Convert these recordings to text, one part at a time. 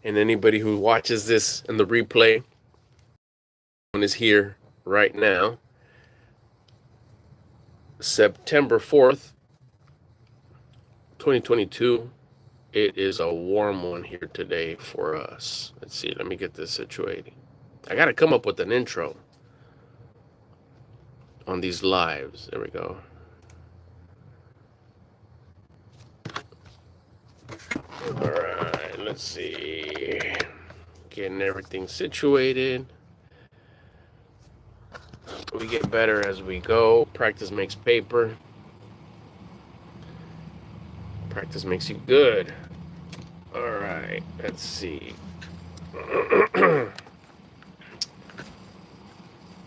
And anybody who watches this in the replay is here right now. September 4th, 2022. It is a warm one here today for us. Let's see, let me get this situated. I got to come up with an intro on these lives. There we go. All right, let's see. Getting everything situated. We get better as we go. Practice makes paper. Practice makes you good. All right, let's see.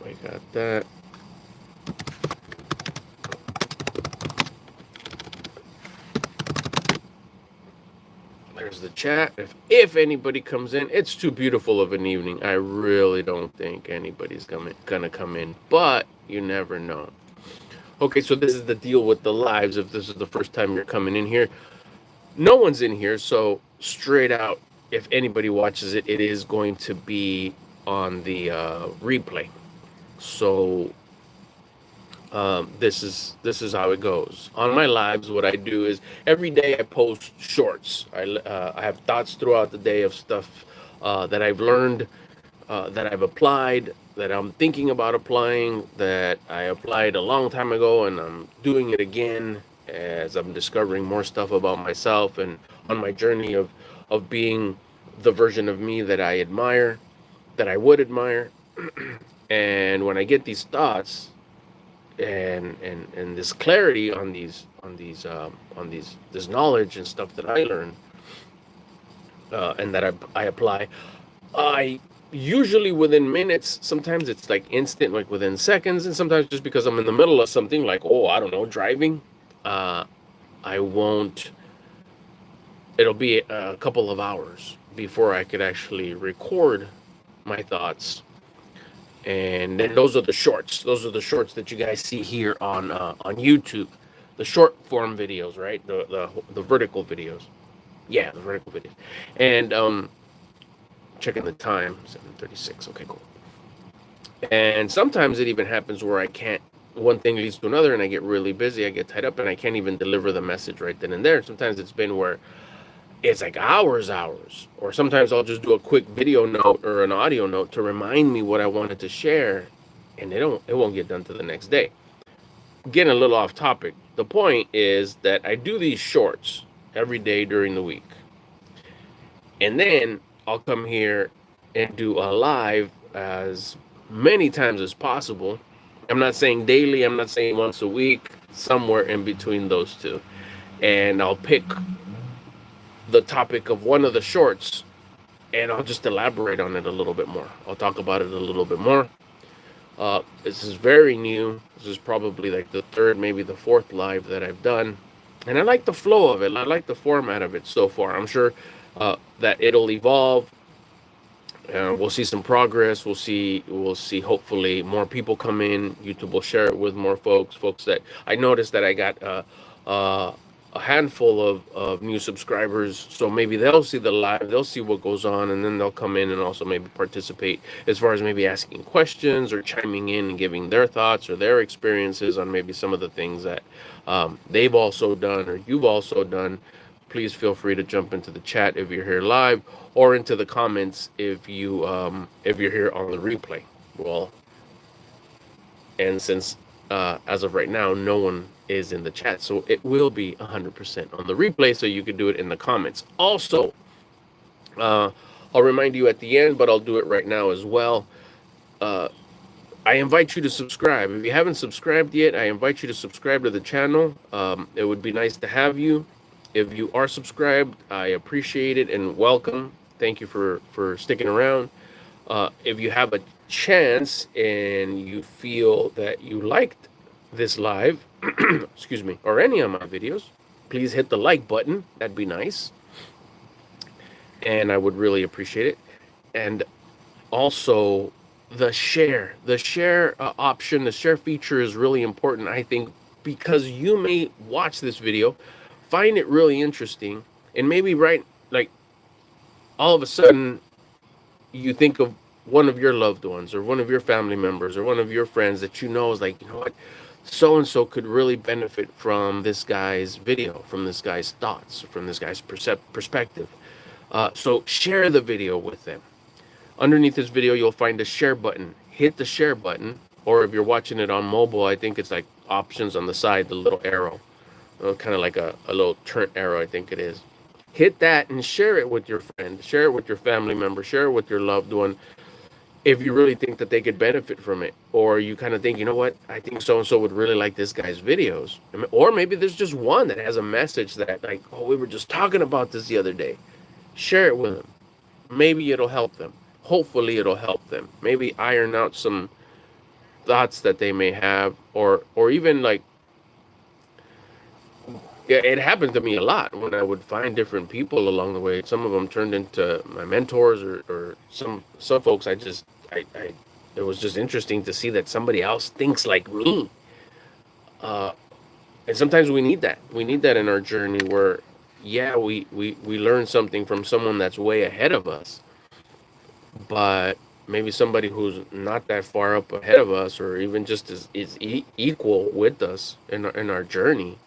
We got that. There's the chat. If anybody comes in, it's too beautiful of an evening. I really don't think anybody's gonna come in, but you never know. Okay, so this is the deal with the lives. If this is the first time you're coming in here, no one's in here, so straight out, if anybody watches it, it is going to be on the replay. So this is how it goes. On my lives, what I do is every day I post shorts. I have thoughts throughout the day of stuff that I've learned, that I've applied, that I'm thinking about applying, that I applied a long time ago, and I'm doing it again as I'm discovering more stuff about myself and on my journey of being the version of me that I admire, that I would admire. And when I get these thoughts and this clarity on this knowledge and stuff that I learn, and that I apply, I usually within minutes, sometimes it's like instant, like within seconds, and sometimes just because I'm in the middle of something, like, oh, I don't know, driving, I won't, it'll be a couple of hours before I could actually record my thoughts. And then those are the shorts. Those are the shorts that you guys see here on YouTube, the short form videos, right? The vertical videos. Yeah, the vertical videos. And checking the time, 7:36. Okay, cool. And sometimes it even happens where I can't. One thing leads to another, and I get really busy. I get tied up, and I can't even deliver the message right then and there. Sometimes it's been where it's like hours, or sometimes I'll just do a quick video note or an audio note to remind me what I wanted to share, and it won't get done to the next day. Getting a little off topic. The point is that I do these shorts every day during the week, and then I'll come here and do a live as many times as possible. I'm not saying daily, I'm not saying once a week, somewhere in between those two. And I'll pick the topic of one of the shorts and I'll just elaborate on it a little bit more. I'll talk about it a little bit more. This is very new. This is probably like the third, maybe the fourth live that I've done. And I like the flow of it. I like the format of it so far. I'm sure that it'll evolve. We'll see some progress. We'll see hopefully more people come in. YouTube will share it with more folks that I noticed that I got a handful of new subscribers. So maybe they'll see the live, they'll see what goes on, and then they'll come in and also maybe participate as far as maybe asking questions or chiming in and giving their thoughts or their experiences on maybe some of the things that they've also done or you've also done. Please feel free to jump into the chat if you're here live, or into the comments if you're here on the replay. Well, and since as of right now no one is in the chat, so it will be 100% on the replay, so you can do it in the comments. Also, I'll remind you at the end, but I'll do it right now as well. I invite you to subscribe. If you haven't subscribed yet, I invite you to subscribe to the channel. It would be nice to have you. If you are subscribed, I appreciate it and welcome. Thank you for sticking around. If you have a chance and you feel that you liked this live, excuse me, or any of my videos, please hit the like button. That'd be nice. And I would really appreciate it. And also the share option, the share feature is really important, I think, because you may watch this video, find it really interesting, and maybe all of a sudden you think of one of your loved ones or one of your family members or one of your friends that you know is like, you know what, so and so could really benefit from this guy's video, from this guy's thoughts, from this guy's perspective. So share the video with them. Underneath this video, you'll find a share button. Hit the share button, or if you're watching it on mobile, I think it's like options on the side, the little arrow, kind of like a little turn arrow, I think it is. Hit that and share it with your friend, share it with your family member, share it with your loved one, if you really think that they could benefit from it, or you kind of think, you know what, I think so and so would really like this guy's videos. Or maybe there's just one that has a message that, like, oh, we were just talking about this the other day. Share it with them. Maybe it'll help them. Hopefully it'll help them. Maybe iron out some thoughts that they may have, or even like, yeah, it happened to me a lot when I would find different people along the way. Some of them turned into my mentors, or some folks I it was just interesting to see that somebody else thinks like me. Uh, and sometimes we need that. We need that in our journey where, yeah, we learn something from someone that's way ahead of us, but maybe somebody who's not that far up ahead of us, or even just is equal with us in our journey,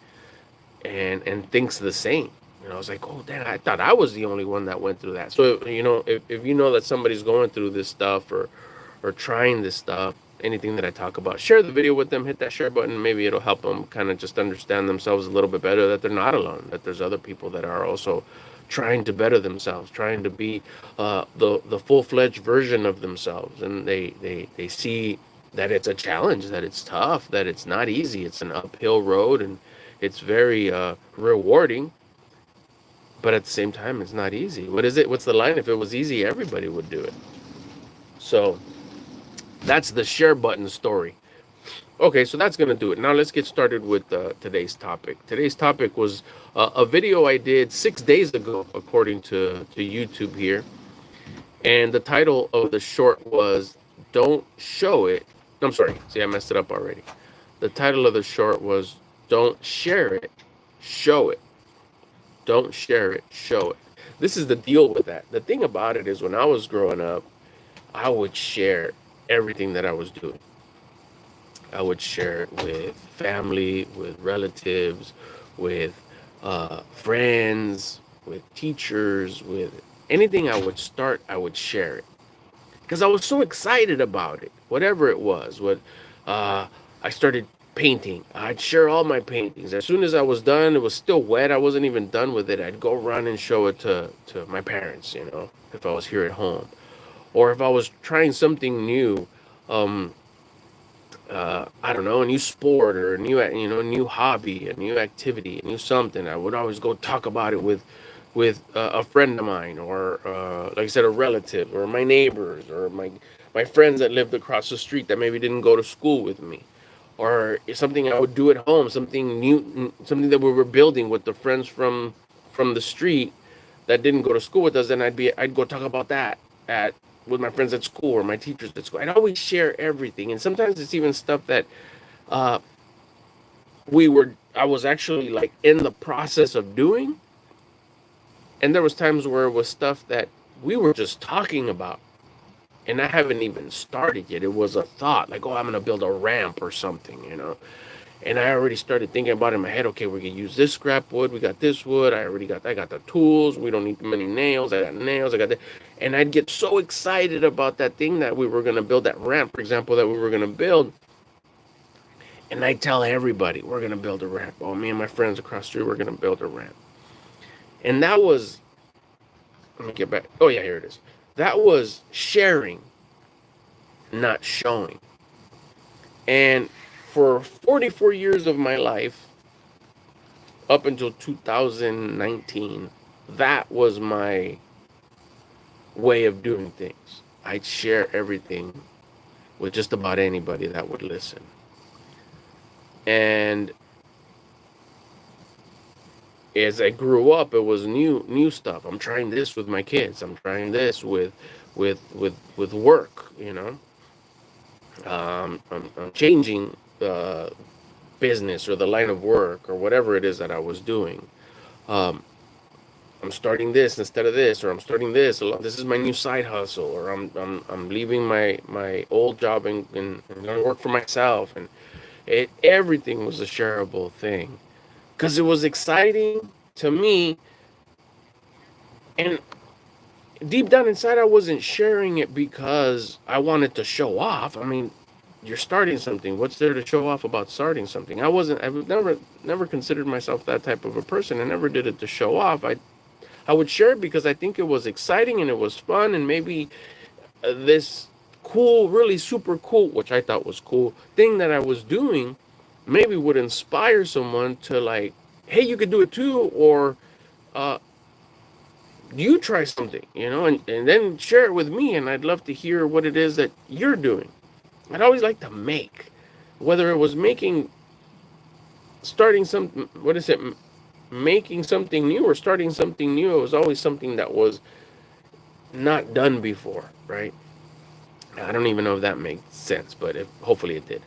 and thinks the same. You know, I was like, oh, damn, I thought I was the only one that went through that. So, you know, if you know that somebody's going through this stuff, or trying this stuff, anything that I talk about, share the video with them, hit that share button. Maybe it'll help them kind of just understand themselves a little bit better, that they're not alone, that there's other people that are also trying to better themselves, trying to be the full-fledged version of themselves. And they see that it's a challenge, that it's tough, that it's not easy. It's an uphill road, and it's very rewarding, but at the same time, it's not easy. What is it? What's the line? If it was easy, everybody would do it. So that's the share button story. Okay, so that's going to do it. Now let's get started with today's topic. Today's topic was a video I did 6 days ago, according to YouTube here. And the title of the short was Don't Show It. I'm sorry. See, I messed it up already. The title of the short was Don't Share It, Show It. Don't share it, show it. This is the deal with that. The thing about it is, when I was growing up, I would share everything that I was doing. I would share it with family, with relatives, with friends, with teachers, with anything I would start, I would share it. Because I was so excited about it, whatever it was. I started painting. I'd share all my paintings. As soon as I was done, it was still wet. I wasn't even done with it. I'd go run and show it to my parents, you know, if I was here at home. Or if I was trying something new, I don't know, a new sport, or a new, a new hobby, a new activity, a new something, I would always go talk about it with a friend of mine, or like I said, a relative, or my neighbors, or my friends that lived across the street that maybe didn't go to school with me, or something I would do at home, something new, something that we were building with the friends from the street that didn't go to school with us. Then I'd go talk about that at with my friends at school, or my teachers at school. I'd always share everything, and sometimes it's even stuff that uh, I was actually like in the process of doing, and there was times where it was stuff that we were just talking about, and I haven't even started yet. It was a thought, like, oh, I'm gonna build a ramp or something, you know. And I already started thinking about it in my head. Okay, we're gonna use this scrap wood. We got this wood. I got the tools. We don't need many nails. I got nails. I got that. And I'd get so excited about that thing that we were gonna build, that ramp, for example, that we were gonna build. And I'd tell everybody, we're gonna build a ramp. Oh, me and my friends across the street, we're gonna build a ramp. And that was, let me get back. Oh yeah, here it is. That was sharing, not showing. And for 44 years of my life, up until 2019, that was my way of doing things. I'd share everything with just about anybody that would listen. And as I grew up, it was new stuff. I'm trying this with my kids. I'm trying this with work, you know. I'm changing business, or the line of work, or whatever it is that I was doing. I'm I'm starting this instead of this, or I'm starting this. This is my new side hustle, or I'm leaving my old job and going to work for myself, and everything was a shareable thing because it was exciting to me, and deep down inside, I wasn't sharing it because I wanted to show off. I mean, you're starting something. What's there to show off about starting something? I've never considered myself that type of a person. I never did it to show off. I would share it because I think it was exciting and it was fun, and maybe this cool, really super cool, which I thought was cool thing that I was doing, maybe would inspire someone to like, hey, you could do it too, or uh, you try something, and then share it with me, and I'd love to hear what it is that you're doing. I'd always like to make, whether it was starting some, what is it, making something new or starting something new. It was always something that was not done before, right? I don't even know if that makes sense, but hopefully it did.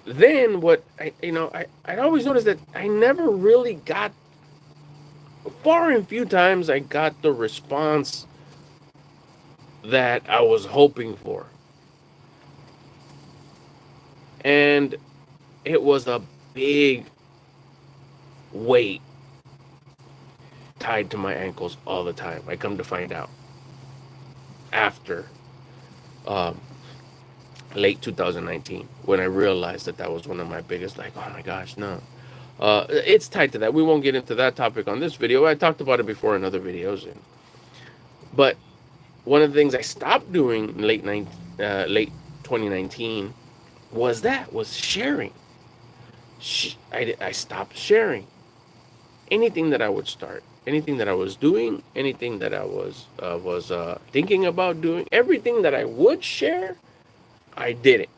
Then what I'd always noticed that I never really got, far and few times I got the response that I was hoping for. And it was a big weight tied to my ankles all the time. I come to find out after late 2019 when I realized that was one of my biggest, like, oh my gosh, no. It's tied to that. We won't get into that topic on this video. I talked about it before in other videos. But one of the things I stopped doing in late 2019 was sharing. I stopped sharing anything that I would start, anything that I was doing, anything that I was thinking about doing, everything that I would share, I did it.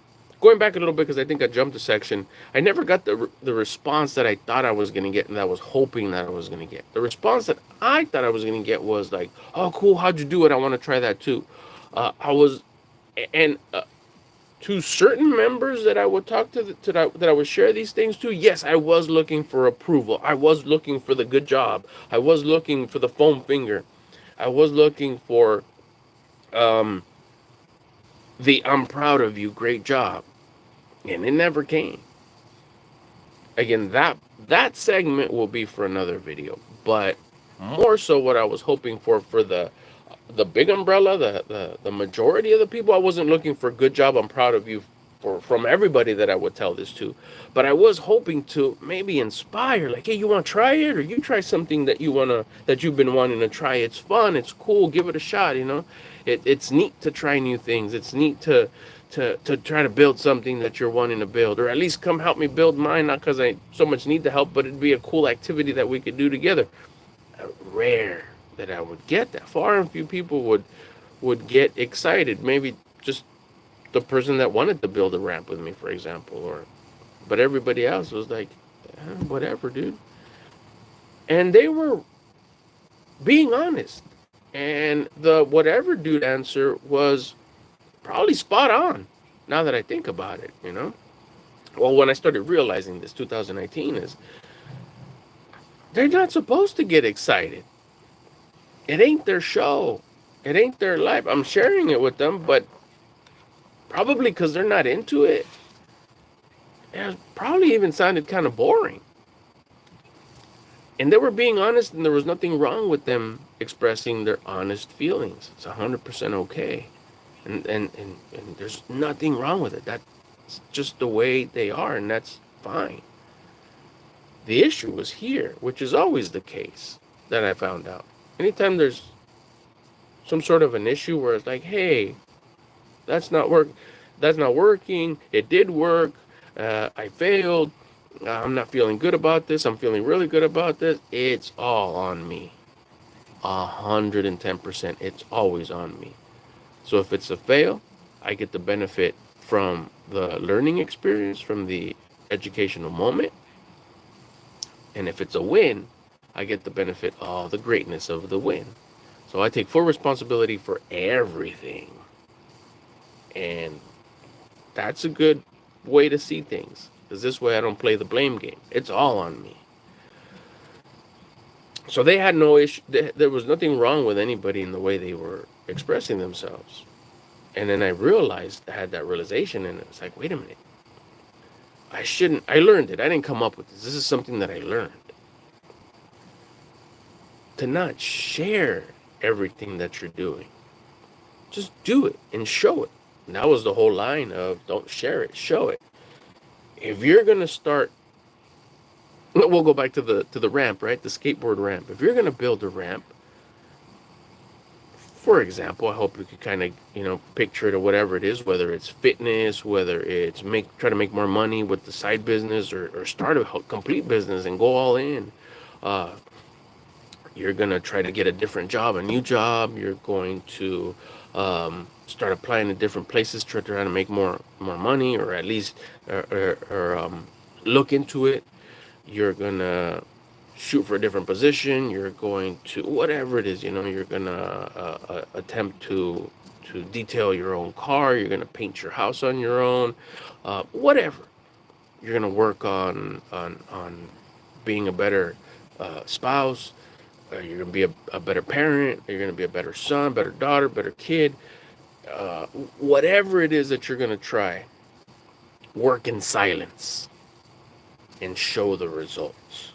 Going back a little bit, because I think I jumped a section, I never got the response that I thought I was going to get and that I was hoping that I was going to get. The response that I thought I was going to get was like, oh, cool, how'd you do it? I want to try that too. To certain members that I would talk to, that I would share these things to, yes, I was looking for approval. I was looking for the good job. I was looking for the foam finger. I was looking for the I'm proud of you, great job. And it never came. Again, that segment will be for another video. But more so what I was hoping for the big umbrella, the majority of the people, I wasn't looking for good job, I'm proud of you from everybody that I would tell this to. But I was hoping to maybe inspire, like, hey, you want to try it? Or you try something that you've been wanting to try. It's fun, it's cool, give it a shot, It's neat to try new things. It's neat to try to build something that you're wanting to build, or at least come help me build mine, not because I so much need the help, but it'd be a cool activity that we could do together. Rare that I would get that. Far and few people would get excited. Maybe just the person that wanted to build a ramp with me, for example, but everybody else was like, whatever, dude. And they were being honest. And the whatever dude answer was probably spot on, now that I think about it, Well, when I started realizing this, 2019, is they're not supposed to get excited. It ain't their show. It ain't their life. I'm sharing it with them, but probably because they're not into it, it probably even sounded kind of boring. And they were being honest, and there was nothing wrong with them expressing their honest feelings. It's 100% okay. And there's nothing wrong with it. That's just the way they are, and that's fine. The issue was here, which is always the case that I found out. Anytime there's some sort of an issue where it's like, hey, that's not working, it did work, I failed, I'm not feeling good about this, I'm feeling really good about this, it's all on me. 110%, it's always on me. So if it's a fail, I get the benefit from the learning experience, from the educational moment. And if it's a win, I get the benefit of the greatness of the win. So I take full responsibility for everything. And that's a good way to see things, because this way I don't play the blame game. It's all on me. So they had no issue. There was nothing wrong with anybody in the way they were expressing themselves. And then I realized, I had that realization, and it was like, wait a minute. I shouldn't. I learned it. I didn't come up with this. This is something that I learned. To not share everything that you're doing. Just do it and show it. And that was the whole line of don't share it, show it. If you're gonna start, we'll go back to the ramp, right? The skateboard ramp. If you're gonna build a ramp, for example, I hope you could kind of, picture it or whatever it is, whether it's fitness, whether it's try to make more money with the side business, or start a complete business and go all in. Uh, you're going to try to get a different job, a new job. You're going to start applying to different places, try to make more money, or at least look into it. You're going to shoot for a different position. You're going to, whatever it is, you're going to attempt to detail your own car. You're going to paint your house on your own, whatever. You're going to work on being a better spouse. You're going to be a better parent. You're going to be a better son, better daughter, better kid. Whatever it is that you're going to try, work in silence and show the results.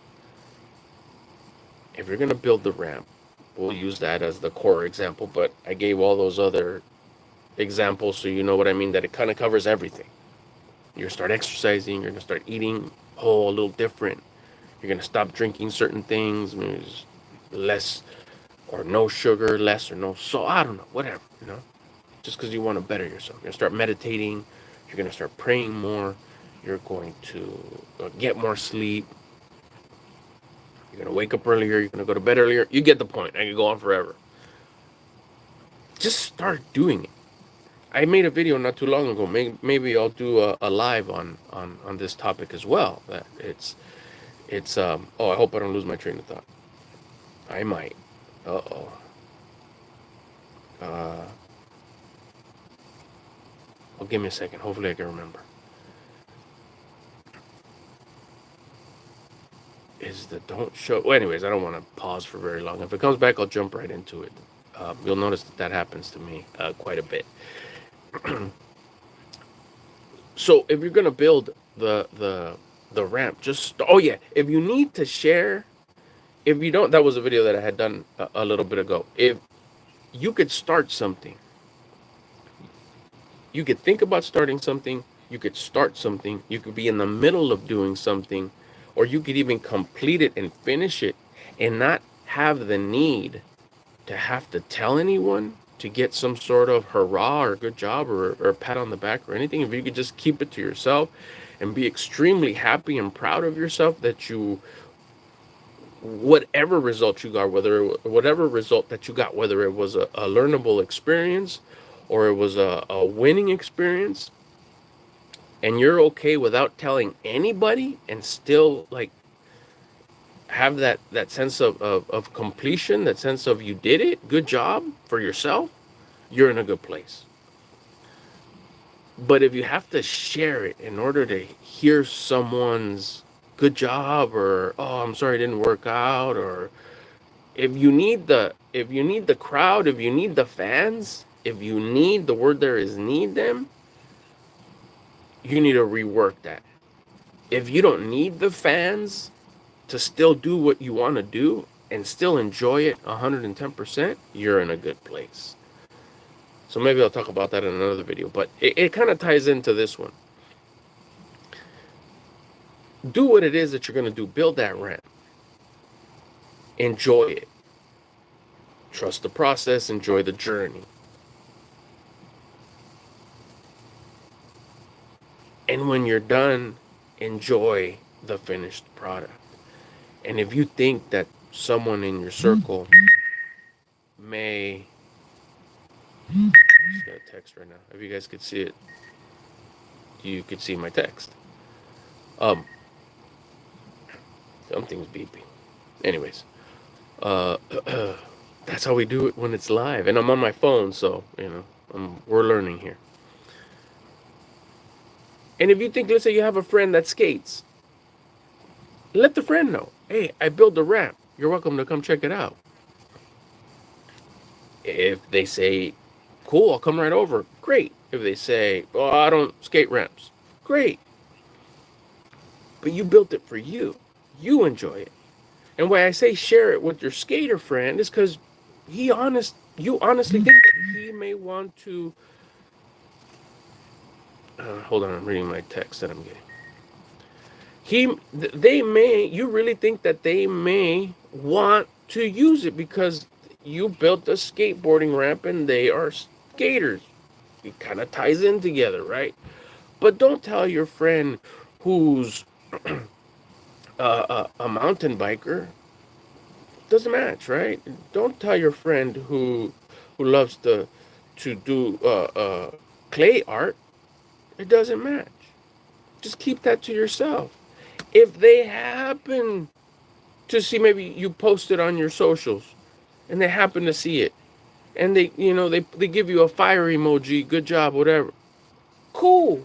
If you're going to build the ramp, we'll use that as the core example, but I gave all those other examples so you know what I mean, that it kind of covers everything. You're going to start exercising. You're going to start eating a little different. You're going to stop drinking certain things. Less or no sugar, less or no salt, I don't know, whatever, just because you want to better yourself. You're going to start meditating, you're going to start praying more, you're going to get more sleep, you're going to wake up earlier, you're going to go to bed earlier. You get the point. I could go on forever. Just start doing it. I made a video not too long ago. Maybe I'll do a live on this topic as well. That it's I hope I don't lose my train of thought. I might. Uh-oh. Well, give me a second. Hopefully I can remember. Is the don't show... Well, anyways, I don't want to pause for very long. If it comes back, I'll jump right into it. You'll notice that happens to me quite a bit. So if you're going to build the ramp, just... Oh, yeah. If you need to share... If you don't, that was a video that I had done a little bit ago. If you could start something, you could think about starting something, you could start something, you could be in the middle of doing something, or you could even complete it and finish it and not have the need to have to tell anyone to get some sort of hurrah or good job or a pat on the back or anything. If you could just keep it to yourself and be extremely happy and proud of yourself that you... whatever result you got, whatever result that you got, whether it was a learnable experience or it was a winning experience, and you're okay without telling anybody and still like have that sense of completion, that sense of you did it, good job for yourself, you're in a good place. But if you have to share it in order to hear someone's good job, or I'm sorry it didn't work out, or if you need the crowd, if you need the fans, if you need, the word there is need them, you need to rework that. If you don't need the fans to still do what you want to do and still enjoy it 110%, you're in a good place. So maybe I'll talk about that in another video, but it kind of ties into this one. Do what it is that you're going to do. Build that ramp. Enjoy it. Trust the process. Enjoy the journey. And when you're done, enjoy the finished product. And if you think that someone in your circle may... I just got a text right now. If you guys could see it, you could see my text. Something's beeping. Anyways, that's how we do it when it's live. And I'm on my phone, so, we're learning here. And if you think, let's say you have a friend that skates, let the friend know. Hey, I built a ramp. you're welcome to come check it out. If they say, cool, I'll come right over, great. If they say, oh, I don't skate ramps, great. But you built it for you. You enjoy it. And why I say share it with your skater friend is because you honestly think that he may want to. Hold on, I'm reading my text that I'm getting. They may, you really think that they may want to use it because you built a skateboarding ramp and they are skaters. It kind of ties in together, right? But don't tell your friend who's a mountain biker. Doesn't match, right? Don't tell your friend who loves to do clay art. It doesn't match. Just keep that to yourself. If they happen to see, maybe you post it on your socials and they happen to see it and they give you a fire emoji, good job, whatever, cool.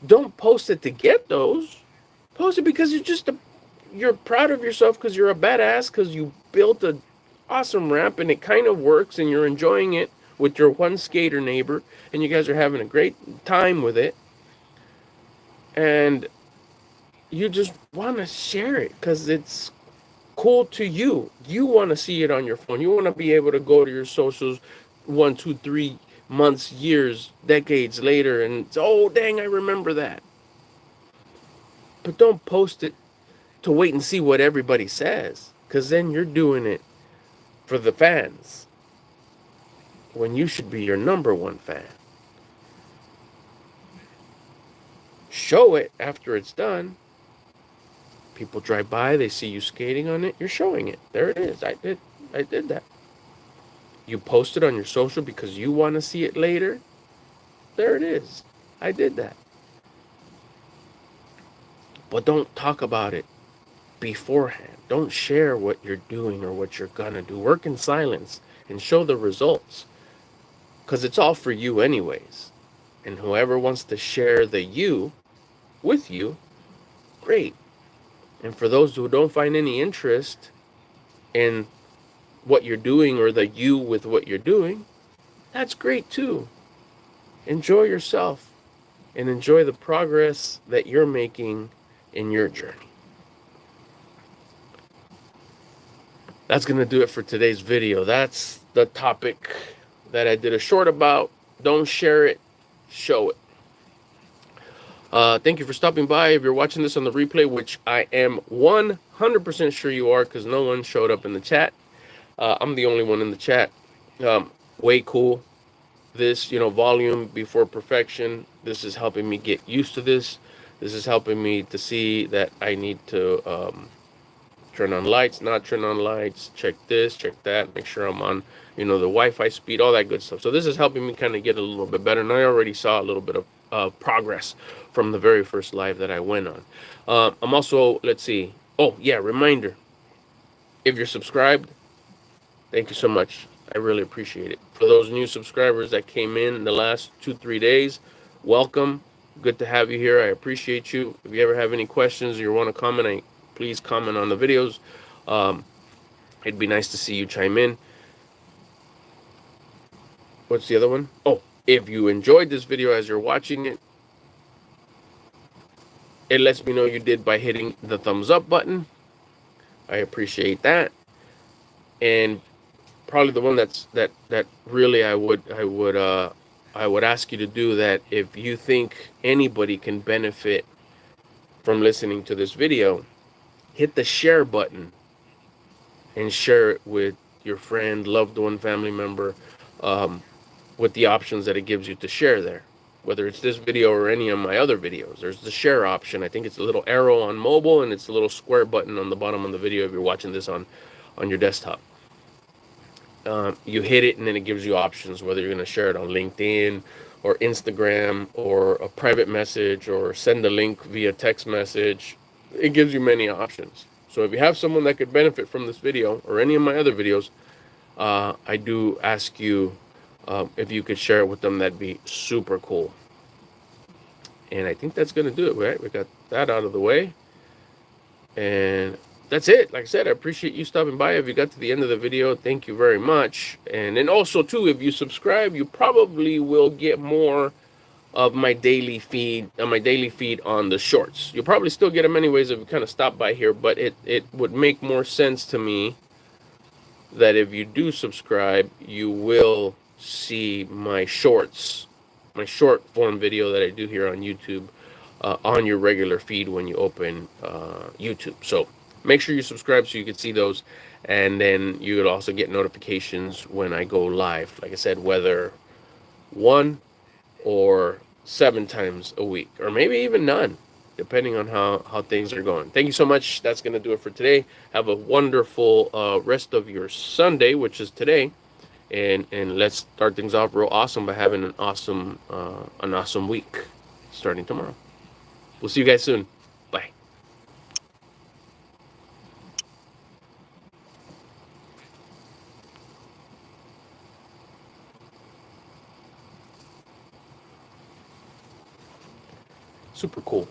Don't post it to get those. Post it because you're proud of yourself, because you're a badass, because you built an awesome ramp and it kind of works and you're enjoying it with your one skater neighbor and you guys are having a great time with it, and you just want to share it because it's cool to you. You want to see it on your phone. You want to be able to go to your socials 1, 2, 3 months, years, decades later and say, oh, dang, I remember that. But don't post it to wait and see what everybody says, because then you're doing it for the fans when you should be your number one fan. Show it after it's done. People drive by, they see you skating on it, you're showing it. There it is. I did that. You post it on your social because you want to see it later. There it is. I did that. But don't talk about it beforehand. Don't share what you're doing or what you're gonna do. Work in silence and show the results, because it's all for you anyways. And whoever wants to share the you with you, great. And for those who don't find any interest in what you're doing or the you with what you're doing, that's great too. Enjoy yourself and enjoy the progress that you're making in your journey. That's going to do it for today's video. That's the topic that I did a short about. Don't share it, show it. Thank you for stopping by. If you're watching this on the replay, which I am 100% sure you are, because no one showed up in the chat. I'm the only one in the chat. Way cool. This, volume before perfection. This is helping me get used to this. This is helping me to see that I need to turn on lights, not turn on lights, check this, check that, make sure I'm on, the Wi-Fi speed, all that good stuff. So this is helping me kind of get a little bit better. And I already saw a little bit of progress from the very first live that I went on. I'm also, let's see. Oh, yeah, reminder. If you're subscribed, thank you so much. I really appreciate it. For those new subscribers that came in the last 2-3 days, welcome. Good to have you here. I appreciate you. If you ever have any questions or you want to comment, please comment on the videos. It'd be nice to see you chime in. What's the other one? Oh, if you enjoyed this video as you're watching it, it lets me know you did by hitting the thumbs up button. I appreciate that. And probably the one that really I would ask you to do, that if you think anybody can benefit from listening to this video, hit the share button and share it with your friend, loved one, family member, with the options that it gives you to share there. Whether it's this video or any of my other videos, there's the share option. I think it's a little arrow on mobile and it's a little square button on the bottom of the video if you're watching this on your desktop. You hit it and then it gives you options, whether you're going to share it on LinkedIn or Instagram or a private message or send a link via text message. It gives you many options. So if you have someone that could benefit from this video or any of my other videos, I do ask you if you could share it with them. That'd be super cool. And I think that's going to do it, right? We got that out of the way. And that's it. Like I said, I appreciate you stopping by. If you got to the end of the video, thank you very much. And then also too, if you subscribe, you probably will get more of my daily feed on the shorts. You'll probably still get them anyways if you kind of stop by here, but it would make more sense to me that if you do subscribe, you will see my shorts, my short form video that I do here on YouTube, on your regular feed when you open YouTube. So make sure you subscribe so you can see those, and then you will also get notifications when I go live. Like I said, whether 1 or 7 times a week, or maybe even none, depending on how things are going. Thank you so much. That's going to do it for today. Have a wonderful rest of your Sunday, which is today. And let's start things off real awesome by having an awesome week starting tomorrow. We'll see you guys soon. Bye. Super cool.